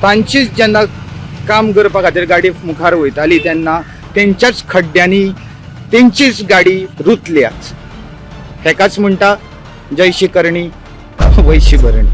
तांचीच जेन्ना काम करपा खातीर गाडी मुखार वयताली तेन्ना तेंच्याच खड्ड्यांनी तेंचीच गाडी रुतल्याच. हेकाच म्हणटा जयशी करणी वयशी भरणी.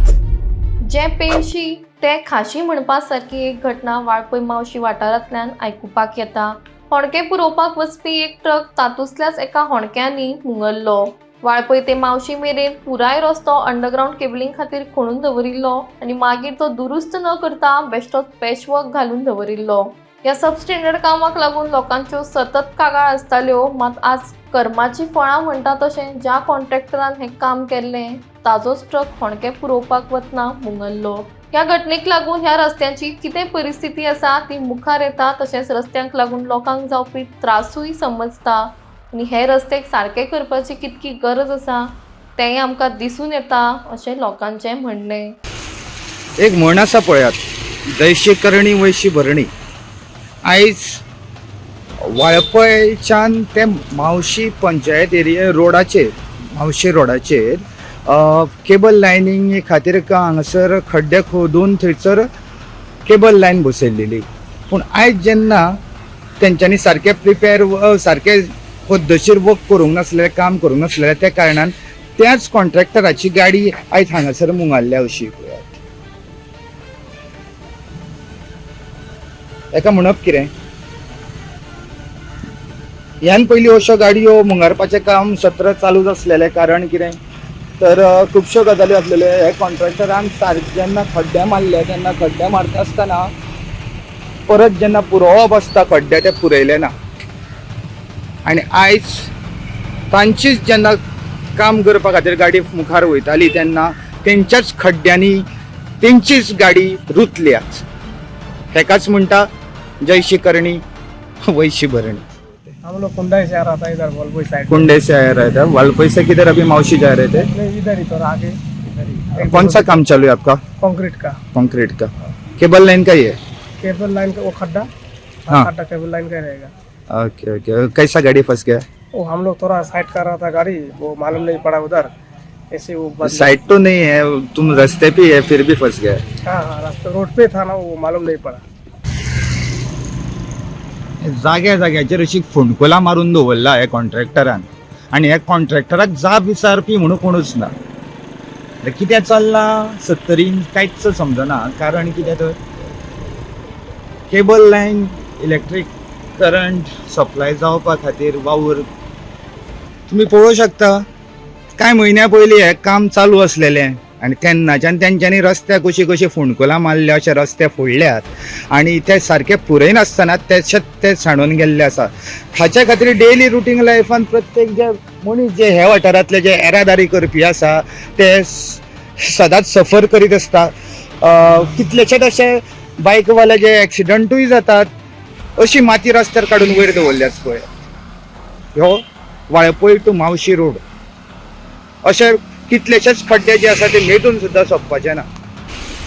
जे पेशी ते खाशी म्हणपा सारखी एक घटना वाळपय मावशी वाठारांतल्यान आयकुपाक येता. होणके पुरोवपाक वचपी एक ट्रक तातूंतल्याच एका होणक्यांनी मुंगल्लो. वाळपय ते मावशी मेरेन पुराय रस्तो अंडरग्राउंड केबलिंग खातीर खणून दवरिल्लो आनी मागीर तो दुरुस्त न करता बेश्टोच पॅचवर्क घालून दवरिल्लो. ह्या सबस्टँडर्ड कामाक लागून लोकांच्यो सतत कागाळ आसताल्यो. मात आज कर्माची फळां म्हणटा तशें ज्या कॉन्ट्रॅक्टरान हें काम केल्लें ताजोच ट्रक होणके पुरोवपाक वतना मुंगल्लो. ह्या घटनेक लागून ह्या रस्त्यांची कितें परिस्थिती आसा ती मुखार येता. तशेंच रस्त्यांक लागून लोकांक जावपी त्रासूय समजता आनी हे रस्ते सारके करपाची कितकी गरज आसा तेंय आमकां दिसून येता अशें लोकांचें म्हणणें. एक म्हण आसा पळयात, जयशी करणी वयशी भरणी. आयज वाळपयच्यान ते मावशी पंचायत एरिया रोडाचेर मावशी रोडाचेर केबल लायनींग खातीर हांगासर खड्डे खोदून थंयसर केबल लायन बसयल्लेली. पूण आयज जेन्ना तेंच्यांनी सारके प्रिपेर सारके पद्दतशीर वर्क करूंक नासलें काम करूंक नासलें त्या कारणान त्याच कॉन्ट्रॅक्टराची गाडी आयज हांगासर मुंगाल्ल्या अशी पळयात. हेका म्हणप कितें? ह्यान पयलीं अश्यो गाडयो मुंगारपाचें काम सत्र चालूच आसलेलें. कारण कितें तर खुबश्यो गजाली आसलेल्यो. हे कॉन्ट्रॅक्टरान जेन्ना खड्डे मारले तेन्ना खड्डे मारता आसतना परत जेन्ना पुरोवप आसता खड्डे ते पुरयले ना. आनी आयज तांचीच जेन्ना काम करपा खातीर गाडी मुखार वयताली तेन्ना तेंच्याच खड्ड्यांनी तेंचीच गाडी रुतल्याच. हेकाच म्हणटा जयशी करणी वयशी भरणी. हम लोग कुंडा से आ रहा था इधर वलपुर साइड. कुंडे से आया रहता है. वालपई से किधर अभी मावशी जा रहे थे? नहीं इधर ही तो आगे इधर ही. कौन सा काम चालू है आपका? कंक्रीट का. कंक्रीट का. केबल लाइन का ही है? केबल लाइन का वो खड्डा. हाँ. खड्डा केबल लाइन का रहेगा. Okay okay. कैसा गाड़ी फंस गया? वो हम लोग थोड़ा साइड कर रहा था गाड़ी, वो मालूम नहीं पड़ा उधर ऐसे वो बस. साइड तो नहीं है, तुम रास्ते पे है फिर भी फंस गया. हाँ हाँ रास्ते रोड पे था ना, वो मालूम नहीं पड़ा. जाग्या जाग्याचेर अशी फोंडकुलां मारून दवरला हे कॉन्ट्रॅक्टरान. आनी हे कॉन्ट्रॅक्टराक जाप विचारपी म्हणून कोणूच ना. कितें चल्लां सत्तरीन कांयच समजना. कारण कितें तर cable line electric current supply जावपा खातीर वावर तुमी पळोवंक शकता. कांय म्हयन्या पयलीं हें काम चालू आसलेलें आनी तेन्नाच्यान तेंच्यांनी रस्त्याक कशी कशी फोंडकुलां मारल्या, अशे रस्ते फोडल्यात आनी ते सारके पुरय नासतना तेशेंच ते सांडून गेल्ले आसा. हाच्या खातीर डेली रुटीन लायफान प्रत्येक जे मनीस जे ह्या वाठारांतले जे येरादारी करपी आसा ते सदांच सफर करीत आसता. कितलेशेच अशे बायकवाले जे एक्सिडंटूय जातात. अशी माती रस्त्यार काडून वयर दवरल्याच पळय. ह्यो वाळपय टू मावशी रोड अशे कितलेशेच खड्डे जे आसा ते मेटून सुद्दां सोंपपाचे ना.